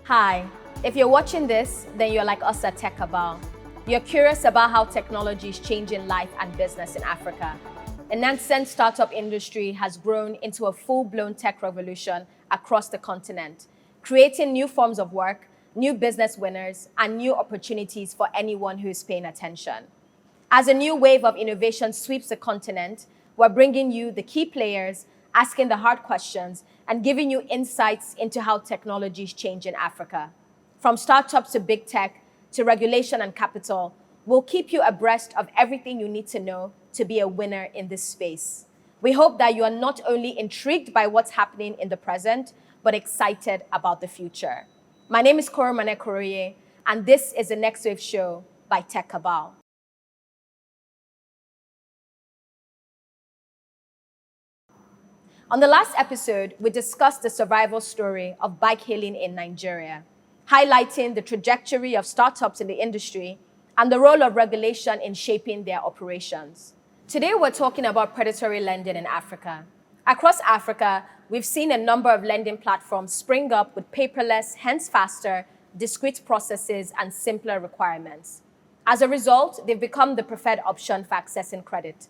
Hi, if you're watching this, then you're like us at TechCabal. You're curious about how technology is changing life and business in Africa. The nascent startup industry has grown into a full-blown tech revolution across the continent, creating new forms of work, new business winners, and new opportunities for anyone who is paying attention. As a new wave of innovation sweeps the continent, we're bringing you the key players, asking the hard questions, and giving you insights into how technology is changing Africa. From startups to big tech, to regulation and capital, we'll keep you abreast of everything you need to know to be a winner in this space. We hope that you are not only intrigued by what's happening in the present, but excited about the future. My name is Koromane Koroye, and this is the Next Wave Show by TechCabal. On the last episode, we discussed the survival story of bike hailing in Nigeria, highlighting the trajectory of startups in the industry and the role of regulation in shaping their operations. Today, we're talking about predatory lending in Africa. Across Africa, we've seen a number of lending platforms spring up with paperless, hence faster, discrete processes and simpler requirements. As a result, they've become the preferred option for accessing credit.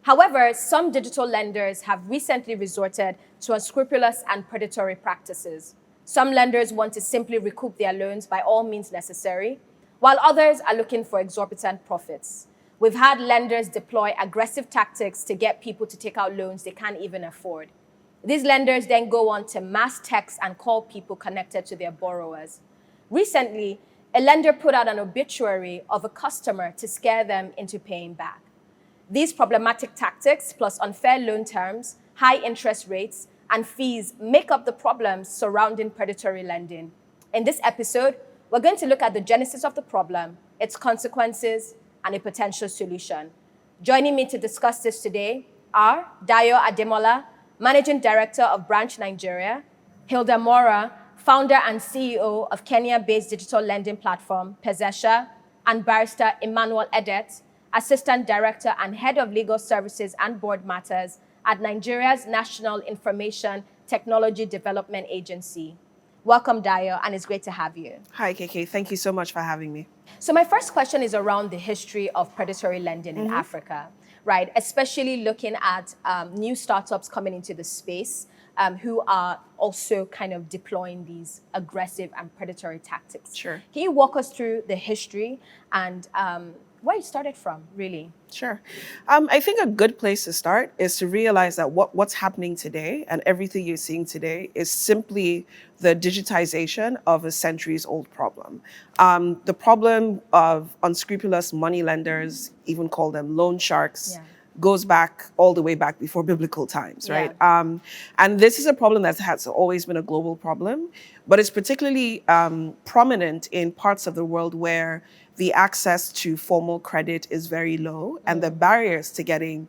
However, some digital lenders have recently resorted to unscrupulous and predatory practices. Some lenders want to simply recoup their loans by all means necessary, while others are looking for exorbitant profits. We've had lenders deploy aggressive tactics to get people to take out loans they can't even afford. These lenders then go on to mass text and call people connected to their borrowers. Recently, a lender put out an obituary of a customer to scare them into paying back. These problematic tactics, plus unfair loan terms, high interest rates, and fees make up the problems surrounding predatory lending. In this episode, we're going to look at the genesis of the problem, its consequences, and a potential solution. Joining me to discuss this today are Dayo Ademola, Managing Director of Branch Nigeria, Hilda Mora, Founder and CEO of Kenya-based digital lending platform Pezesha, and Barrister Emmanuel Edet, Assistant Director and Head of Legal Services and Board Matters at Nigeria's National Information Technology Development Agency. Welcome, Dayo, and it's great to have you. Hi, KK. Thank you so much for having me. So my first question is around the history of predatory lending in Africa, right? Especially looking at new startups coming into the space who are also kind of deploying these aggressive and predatory tactics. Sure. Can you walk us through the history and where it started from, really? Sure. I think a good place to start is to realize that what's happening today and everything you're seeing today is simply the digitization of a centuries-old problem. The problem of unscrupulous money lenders, even call them loan sharks, goes back all the way back before biblical times, right? And this is a problem that has always been a global problem, but it's particularly prominent in parts of the world where the access to formal credit is very low and the barriers to getting,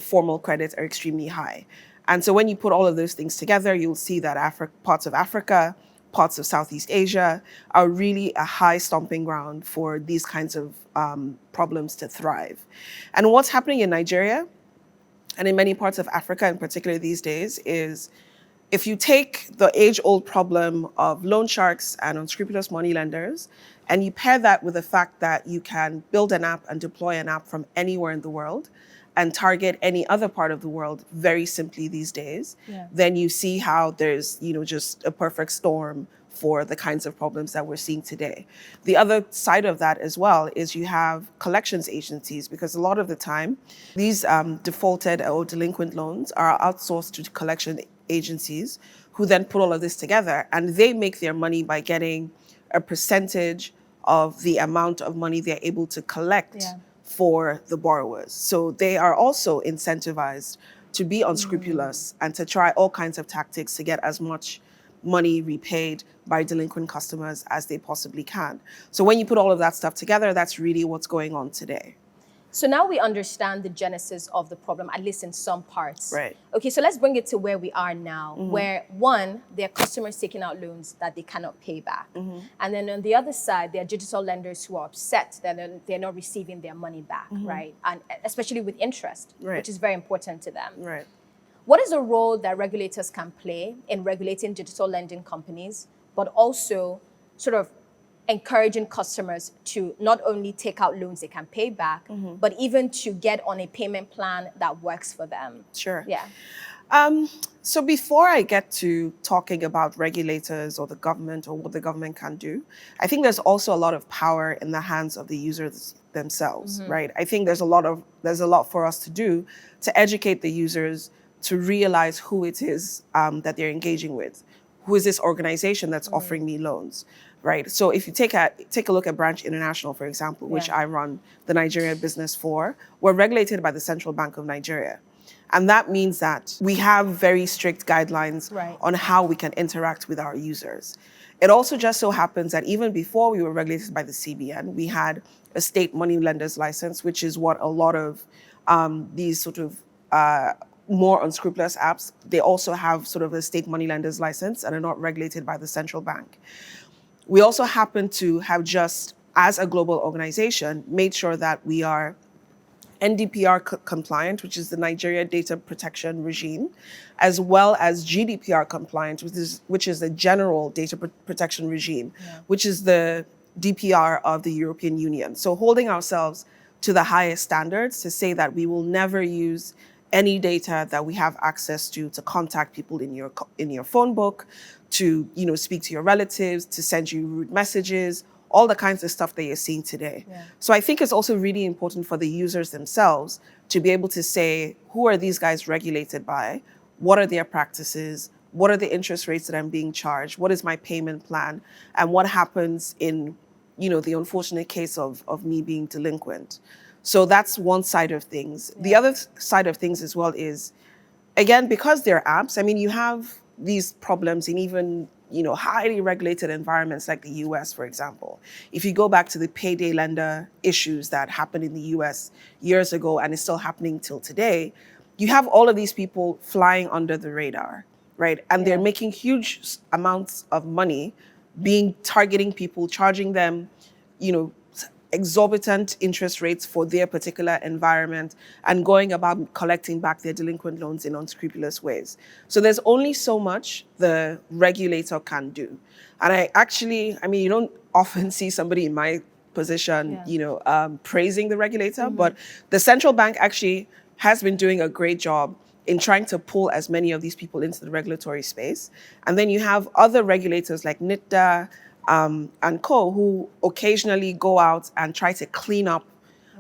formal credit are extremely high. And so when you put all of those things together, you'll see that parts of Africa, parts of Southeast Asia are really a high stomping ground for these kinds of problems to thrive. And what's happening in Nigeria and in many parts of Africa in particular these days is if you take the age-old problem of loan sharks and unscrupulous money lenders, and you pair that with the fact that you can build an app and deploy an app from anywhere in the world and target any other part of the world very simply these days, then you see how there's, just a perfect storm for the kinds of problems that we're seeing today. The other side of that as well is you have collections agencies, because a lot of the time, these defaulted or delinquent loans are outsourced to collection agencies who then put all of this together, and they make their money by getting a percentage of the amount of money they're able to collect for the borrowers. So they are also incentivized to be unscrupulous and to try all kinds of tactics to get as much money repaid by delinquent customers as they possibly can. So when you put all of that stuff together, that's really what's going on today. So now we understand the genesis of the problem, at least in some parts. Right. Okay, so let's bring it to where we are now, where one, there are customers taking out loans that they cannot pay back. And then on the other side, there are digital lenders who are upset that they're not receiving their money back, right? And especially with interest, which is very important to them. Right. What is the role that regulators can play in regulating digital lending companies, but also sort of encouraging customers to not only take out loans they can pay back, but even to get on a payment plan that works for them. Sure. Yeah. So before I get to talking about regulators or the government or what the government can do, I think there's also a lot of power in the hands of the users themselves, right? I think there's a lot for us to do to educate the users to realize who it is that they're engaging with. Who is this organization that's offering me loans, right? So if you take a look at Branch International, for example, which I run the Nigeria business for, we're regulated by the Central Bank of Nigeria. And that means that we have very strict guidelines on how we can interact with our users. It also just so happens that even before we were regulated by the CBN, we had a state money lenders license, which is what a lot of these sort of more unscrupulous apps, they also have sort of a state money lenders license and are not regulated by the central bank. We also happen to have just, as a global organization, made sure that we are NDPR compliant, which is the Nigeria Data Protection Regime, as well as GDPR compliant, which is the General Data Protection Regime, which is the DPR of the European Union. So holding ourselves to the highest standards to say that we will never use any data that we have access to contact people in your phone book, to speak to your relatives, to send you rude messages, all the kinds of stuff that you're seeing today. So I think it's also really important for the users themselves to be able to say, who are these guys regulated by? What are their practices? What are the interest rates that I'm being charged? What is my payment plan? And what happens in, the unfortunate case of me being delinquent? So that's one side of things. The other side of things as well is, again, because they're apps, I mean, you have these problems in even highly regulated environments like the US, for example. If you go back to the payday lender issues that happened in the US years ago and is still happening till today, you have all of these people flying under the radar, right? And they're making huge amounts of money targeting people, charging them, exorbitant interest rates for their particular environment and going about collecting back their delinquent loans in unscrupulous ways. So there's only so much the regulator can do. And you don't often see somebody in my position, praising the regulator, but the central bank actually has been doing a great job in trying to pull as many of these people into the regulatory space. And then you have other regulators like NITDA, and co, who occasionally go out and try to clean up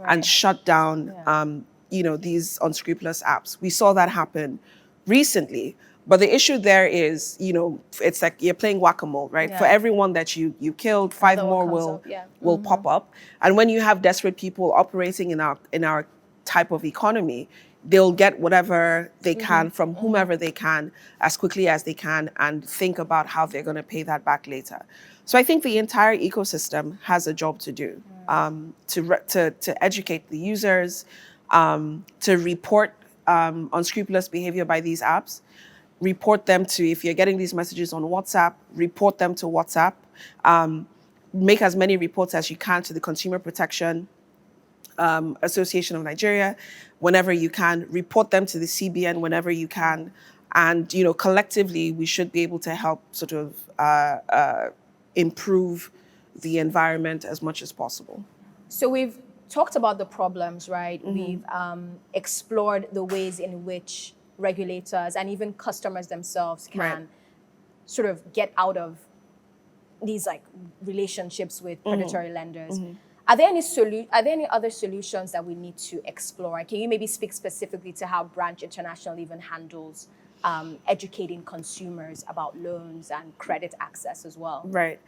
and shut down, these unscrupulous apps. We saw that happen recently. But the issue there is, it's like you're playing whack-a-mole, right? For everyone that you killed, five more will pop up. And when you have desperate people operating in our type of economy, they'll get whatever they can from whomever they can as quickly as they can and think about how they're going to pay that back later. So I think the entire ecosystem has a job to do, to educate the users, to report unscrupulous behavior by these apps, report them to, if you're getting these messages on WhatsApp, report them to WhatsApp, make as many reports as you can to the Consumer Protection Association of Nigeria whenever you can, report them to the CBN whenever you can, and collectively we should be able to help sort of improve the environment as much as possible. So we've talked about the problems, right? We've explored the ways in which regulators and even customers themselves can sort of get out of these relationships with predatory lenders. Are there any other solutions that we need to explore? Can you maybe speak specifically to how Branch International even handles educating consumers about loans and credit access as well? Right.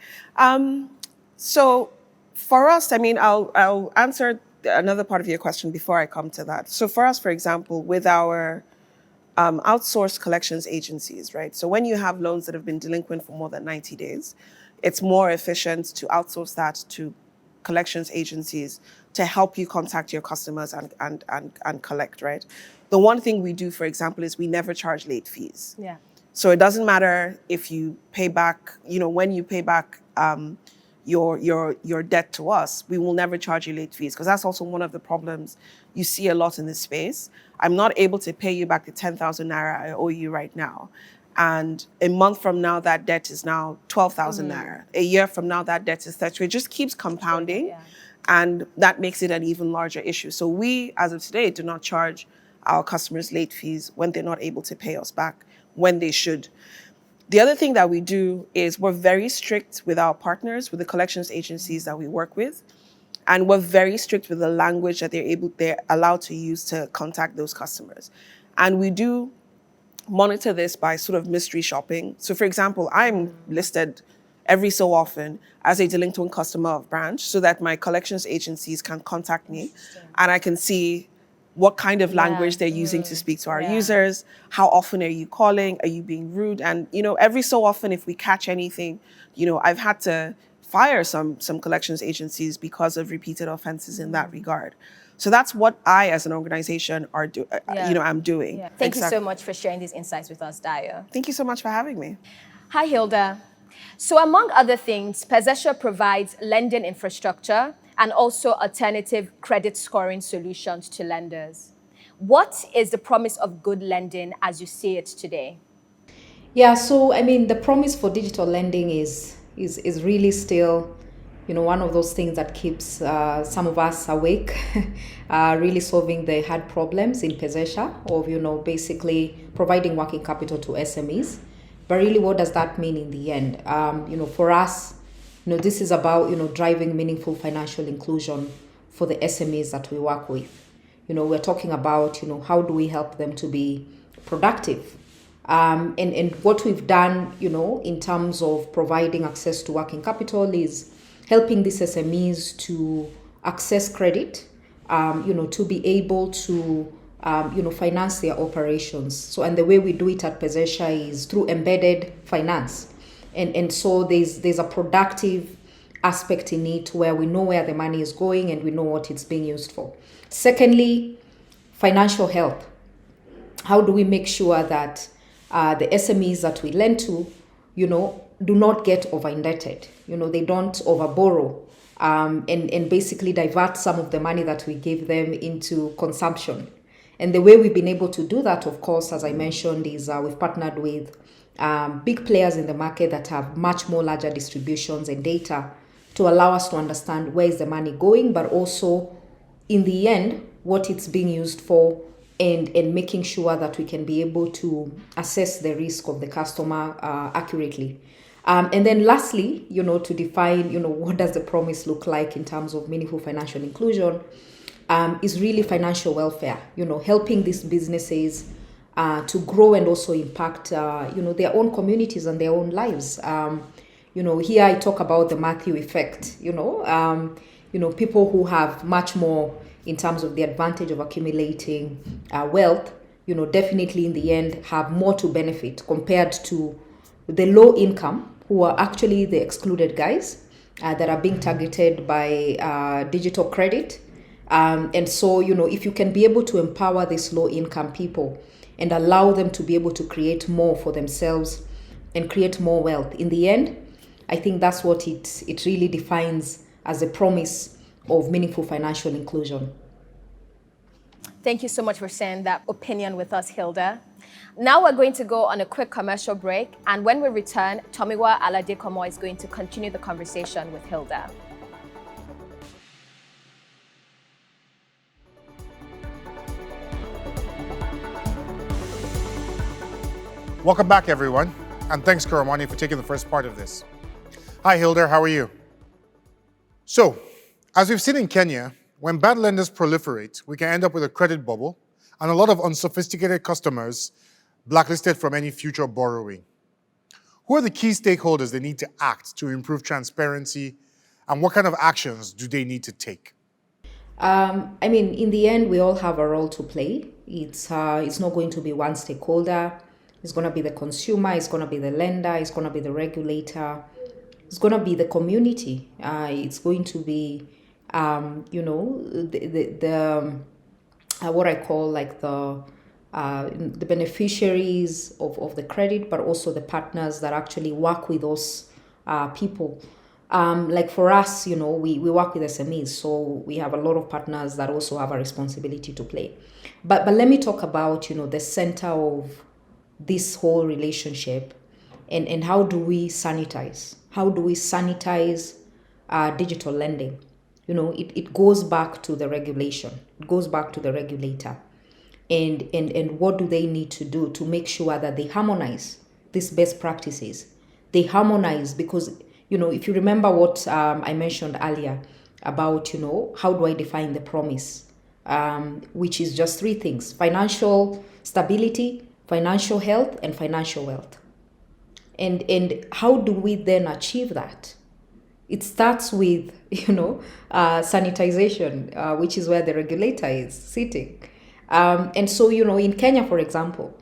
So for us, I'll answer another part of your question before I come to that. So for us, for example, with our outsourced collections agencies, right? So when you have loans that have been delinquent for more than 90 days, it's more efficient to outsource that to collections agencies to help you contact your customers and collect, right? The one thing we do, for example, is we never charge late fees. So it doesn't matter if you pay back, when you pay back your debt to us, we will never charge you late fees, because that's also one of the problems you see a lot in this space. I'm not able to pay you back the 10,000 naira I owe you right now. And a month from now, that debt is now 12,000 naira. A year from now, that debt is 30. It just keeps compounding. Yeah. And that makes it an even larger issue. So we, as of today, do not charge our customers late fees when they're not able to pay us back when they should. The other thing that we do is we're very strict with our partners, with the collections agencies that we work with. And we're very strict with the language that they're allowed to use to contact those customers. And we do monitor this by sort of mystery shopping. So for example, I'm listed every so often as a delinquent customer of branch so that my collections agencies can contact me and I can see what kind of language they're using to speak to our users, how often are you calling, are you being rude? And, every so often if we catch anything, I've had to fire some collections agencies because of repeated offenses in that regard. So that's what I, as an organization, I'm doing. Yeah. Thank you so much for sharing these insights with us, Dio. Thank you so much for having me. Hi, Hilda. So among other things, Pezesha provides lending infrastructure and also alternative credit scoring solutions to lenders. What is the promise of good lending as you see it today? Yeah, so the promise for digital lending is really still, one of those things that keeps some of us awake, really solving the hard problems in Pezesha of, basically providing working capital to SMEs. But really, what does that mean in the end? For us, this is about, driving meaningful financial inclusion for the SMEs that we work with. We're talking about, how do we help them to be productive? And what we've done, in terms of providing access to working capital is helping these SMEs to access credit, to be able to, finance their operations. So, and the way we do it at Pezesha is through embedded finance. And so there's a productive aspect in it where we know where the money is going and we know what it's being used for. Secondly, financial help. How do we make sure that the SMEs that we lend to, do not get over indebted? They don't over borrow and basically divert some of the money that we give them into consumption. And the way we've been able to do that, of course, as I mentioned, is we've partnered with big players in the market that have much more larger distributions and data to allow us to understand where is the money going, but also in the end, what it's being used for, and making sure that we can be able to assess the risk of the customer accurately. And then lastly, to define, what does the promise look like in terms of meaningful financial inclusion, is really financial welfare, helping these businesses to grow and also impact, their own communities and their own lives. Here I talk about the Matthew effect, people who have much more in terms of the advantage of accumulating wealth, definitely in the end have more to benefit compared to the low income who are actually the excluded guys that are being targeted by digital credit. And so, if you can be able to empower these low income people and allow them to be able to create more for themselves and create more wealth, in the end, I think that's what it really defines as a promise of meaningful financial inclusion. Thank you so much for sharing that opinion with us, Hilda. Now we're going to go on a quick commercial break, and when we return, Tomiwa Aladekomo is going to continue the conversation with Hilda. Welcome back, everyone, and thanks, Karamani, for taking the first part of this. Hi, Hilda, how are you? So, as we've seen in Kenya, when bad lenders proliferate, we can end up with a credit bubble and a lot of unsophisticated customers blacklisted from any future borrowing. Who are the key stakeholders that need to act to improve transparency, and what kind of actions do they need to take? In the end, we all have a role to play. It's not going to be one stakeholder. It's going to be the consumer, it's going to be the lender, it's going to be the regulator, it's going to be the community. It's going to be, what I call like the beneficiaries of the credit, but also the partners that actually work with those people. Like for us, we work with SMEs, so we have a lot of partners that also have a responsibility to play. But let me talk about, the center of this whole relationship, and how do we sanitize? How do we sanitize digital lending? It goes back to the regulation. It goes back to the regulator. And what do they need to do to make sure that they harmonize these best practices? They harmonize because, if you remember what I mentioned earlier about, how do I define the promise, which is just three things: financial stability, financial health, and financial wealth. And how do we then achieve that? It starts with, sanitization, which is where the regulator is sitting. And so, in Kenya, for example,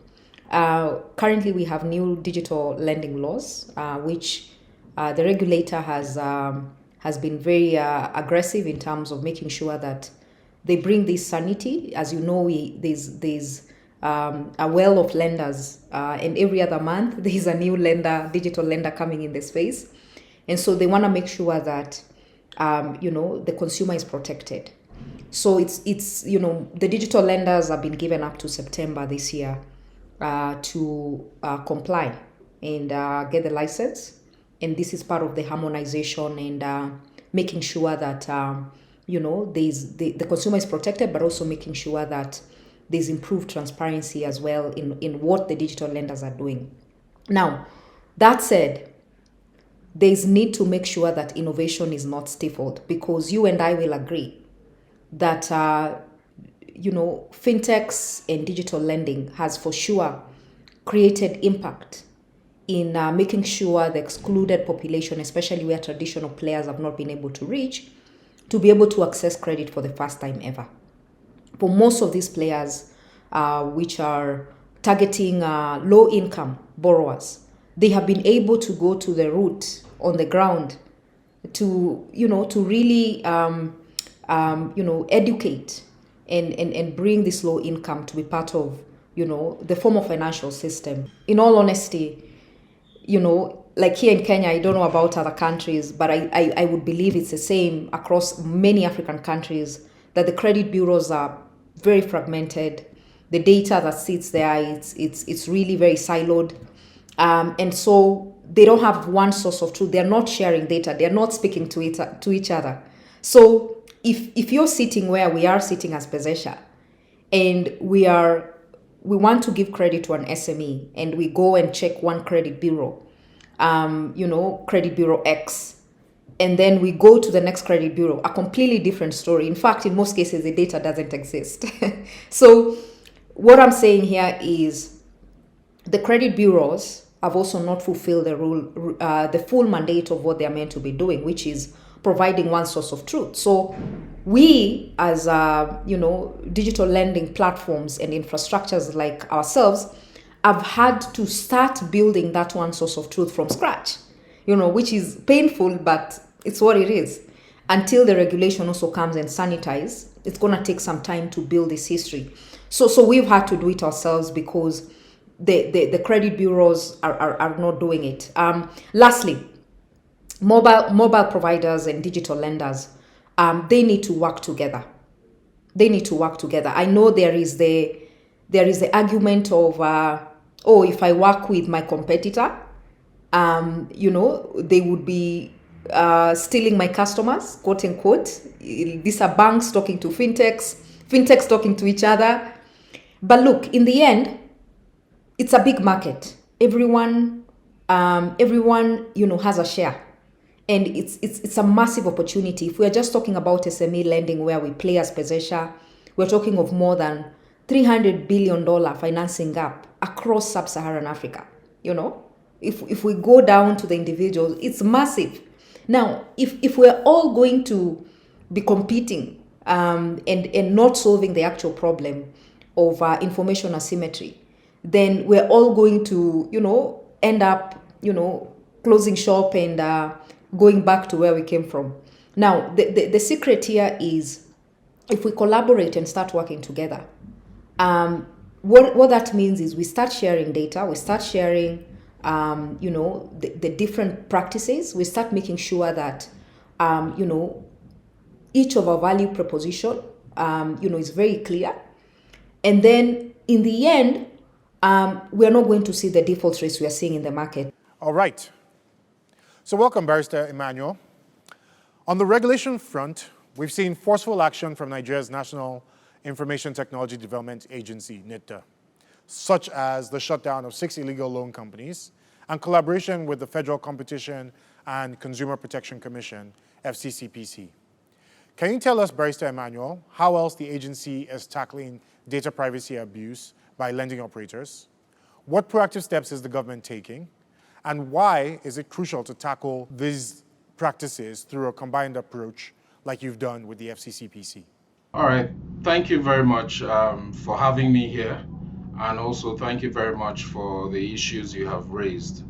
currently we have new digital lending laws, which the regulator has been very aggressive in terms of making sure that they bring this sanity. As you know, there's a well of lenders, and every other month there's a new digital lender coming in the space. And so they want to make sure that, the consumer is protected. So it's the digital lenders have been given up to September this year to comply and get the license. And this is part of the harmonization and making sure that, the consumer is protected, but also making sure that there's improved transparency as well in what the digital lenders are doing. Now, that said, there's need to make sure that innovation is not stifled, because you and I will agree that fintechs and digital lending has for sure created impact in making sure the excluded population, especially where traditional players have not been able to reach, to be able to access credit for the first time ever. For most of these players, which are targeting low-income borrowers, they have been able to go to the root on the ground to really educate and bring this low income to be part of the formal financial system. In all honesty, like here in Kenya, I don't know about other countries, but I would believe it's the same across many African countries, that the credit bureaus are very fragmented. The data that sits there, it's really very siloed. And so they don't have one source of truth. They're not sharing data. They're not speaking to each other. So if you're sitting where we are sitting as Pezesha, and we want to give credit to an SME, and we go and check one credit bureau, credit bureau X, and then we go to the next credit bureau, a completely different story. In fact, in most cases, the data doesn't exist. So what I'm saying here is the credit bureaus have also not fulfilled the full mandate of what they're meant to be doing, which is providing one source of truth. So we, as digital lending platforms and infrastructures like ourselves, have had to start building that one source of truth from scratch, which is painful, but it's what it is. Until the regulation also comes and sanitize, it's going to take some time to build this history. So we've had to do it ourselves because the credit bureaus are not doing it. Lastly, mobile providers and digital lenders, they need to work together. I know there is the argument of if I work with my competitor, they would be stealing my customers, quote unquote. These are banks talking to fintechs talking to each other. But look, in the end, it's a big market. Everyone has a share. And it's a massive opportunity. If we're just talking about SME lending where we play as Pezesha, we're talking of more than $300 billion financing gap across sub-Saharan Africa. If we go down to the individuals, it's massive. Now, if we're all going to be competing and not solving the actual problem of information asymmetry, then we're all going to, end up, closing shop and going back to where we came from. Now, the secret here is if we collaborate and start working together, what that means is we start sharing data, we start sharing, the different practices, we start making sure that, each of our value proposition, is very clear. And then in the end, we're not going to see the default rates we are seeing in the market. All right. So welcome, Barrister Emmanuel. On the regulation front, we've seen forceful action from Nigeria's National Information Technology Development Agency, NITDA, such as the shutdown of 6 illegal loan companies and collaboration with the Federal Competition and Consumer Protection Commission, FCCPC. Can you tell us, Barrister Emmanuel, how else the agency is tackling data privacy abuse by lending operators? What proactive steps is the government taking? And why is it crucial to tackle these practices through a combined approach like you've done with the FCCPC? All right. Thank you very much for having me here. And also thank you very much for the issues you have raised.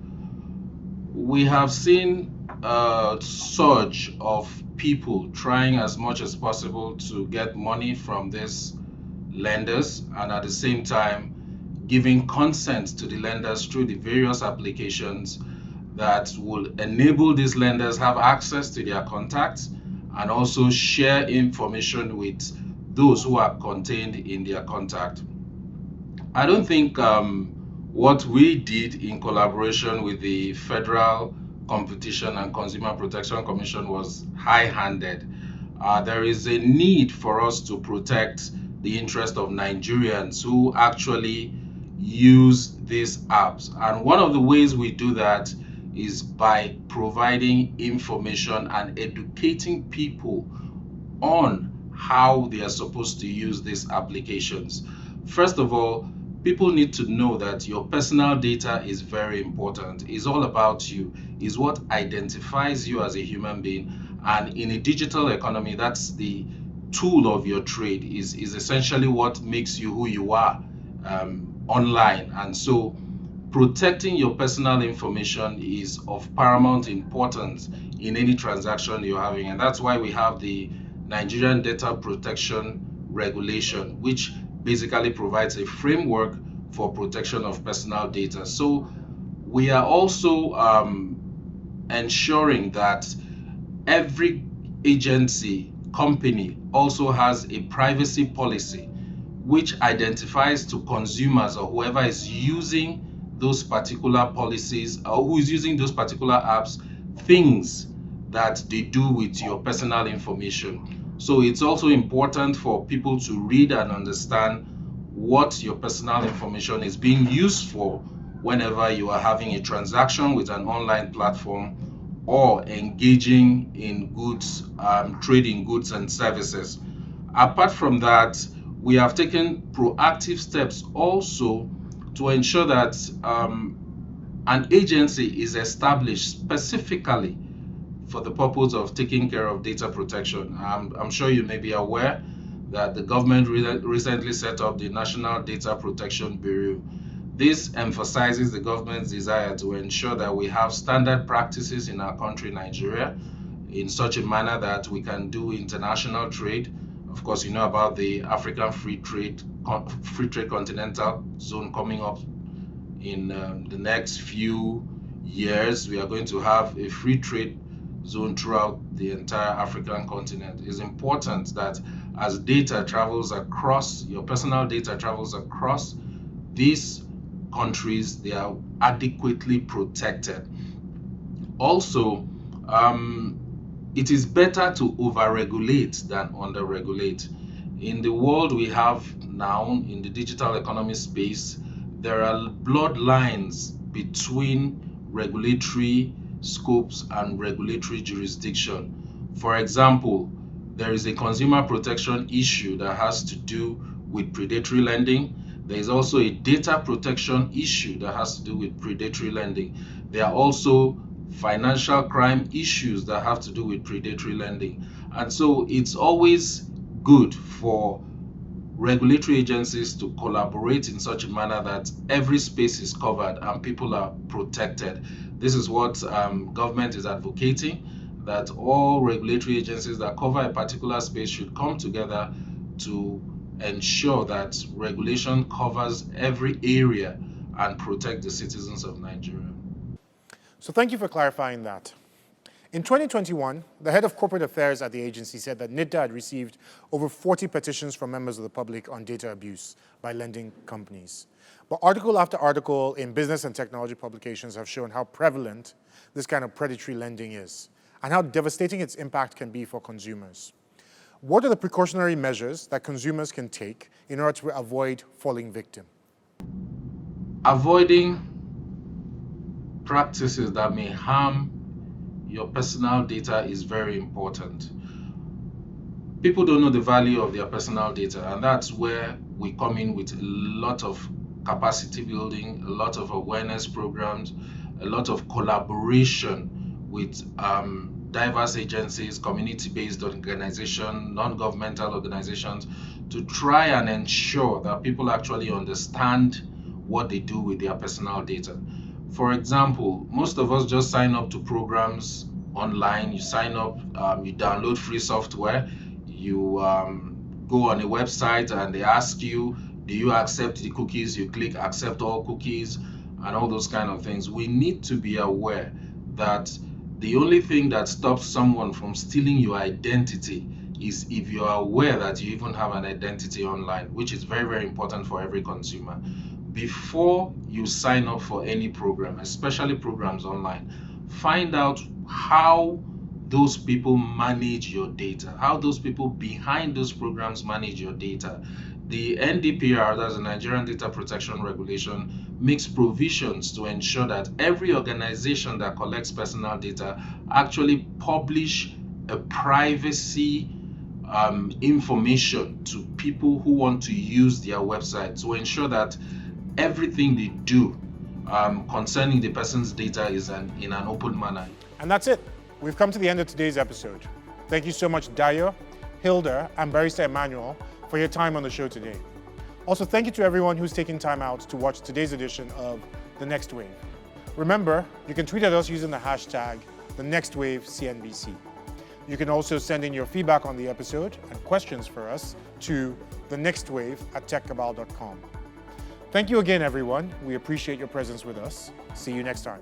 We have seen a surge of people trying as much as possible to get money from these lenders and at the same time giving consent to the lenders through the various applications that will enable these lenders have access to their contacts and also share information with those who are contained in their contact. I don't think what we did in collaboration with the Federal Competition and Consumer Protection Commission was high-handed. There is a need for us to protect the interest of Nigerians who actually use these apps. And one of the ways we do that is by providing information and educating people on how they are supposed to use these applications. First of all, people need to know that your personal data is very important. It's all about you. It's what identifies you as a human being. And in a digital economy, that's the tool of your trade, is essentially what makes you who you are online. And so protecting your personal information is of paramount importance in any transaction you're having. And that's why we have the Nigerian Data Protection Regulation, which basically provides a framework for protection of personal data. So we are also ensuring that every agency, company also has a privacy policy which identifies to consumers or whoever is using those particular policies or who is using those particular apps, things that they do with your personal information. So it's also important for people to read and understand what your personal information is being used for whenever you are having a transaction with an online platform or engaging in goods, trading goods and services. Apart from that, we have taken proactive steps also to ensure that an agency is established specifically for the purpose of taking care of data protection. I'm sure you may be aware that the government recently set up the National Data Protection Bureau. This emphasizes the government's desire to ensure that we have standard practices in our country, Nigeria, in such a manner that we can do international trade. Of course, you know about the African Free Trade Continental Zone coming up in the next few years. We are going to have a free trade zone throughout the entire African continent. It's important that as data travels across, your personal data travels across these countries, they are adequately protected. Also, it is better to over-regulate than under-regulate. In the world we have now, in the digital economy space, there are bloodlines between regulatory scopes and regulatory jurisdiction. For example, there is a consumer protection issue that has to do with predatory lending. There is also a data protection issue that has to do with predatory lending. There are also financial crime issues that have to do with predatory lending. And so it's always good for regulatory agencies to collaborate in such a manner that every space is covered and people are protected. This is what government is advocating, that all regulatory agencies that cover a particular space should come together to ensure that regulation covers every area and protect the citizens of Nigeria. So thank you for clarifying that. In 2021, the head of corporate affairs at the agency said that NITDA had received over 40 petitions from members of the public on data abuse by lending companies. But article after article in business and technology publications have shown how prevalent this kind of predatory lending is and how devastating its impact can be for consumers. What are the precautionary measures that consumers can take in order to avoid falling victim? Avoiding practices that may harm your personal data is very important. People don't know the value of their personal data, and that's where we come in with a lot of capacity building, a lot of awareness programs, a lot of collaboration with diverse agencies, community-based organizations, non-governmental organizations, to try and ensure that people actually understand what they do with their personal data. For example, most of us just sign up to programs online. You sign up, you download free software, you go on a website and they ask you, do you accept the cookies? You click accept all cookies and all those kind of things. We need to be aware that the only thing that stops someone from stealing your identity is if you are aware that you even have an identity online, which is very, very important for every consumer. Before you sign up for any program, especially programs online, find out how those people manage your data, how those people behind those programs manage your data. The NDPR, that's the Nigerian Data Protection Regulation, makes provisions to ensure that every organization that collects personal data actually publish a privacy information to people who want to use their website to ensure that everything they do concerning the person's data is in an open manner. And that's it. We've come to the end of today's episode. Thank you so much, Dayo, Hilda, and Barrister Emmanuel for your time on the show today. Also, thank you to everyone who's taken time out to watch today's edition of The Next Wave. Remember, you can tweet at us using the hashtag TheNextWaveCNBC. You can also send in your feedback on the episode and questions for us to thenextwave@techcabal.com. Thank you again, everyone. We appreciate your presence with us. See you next time.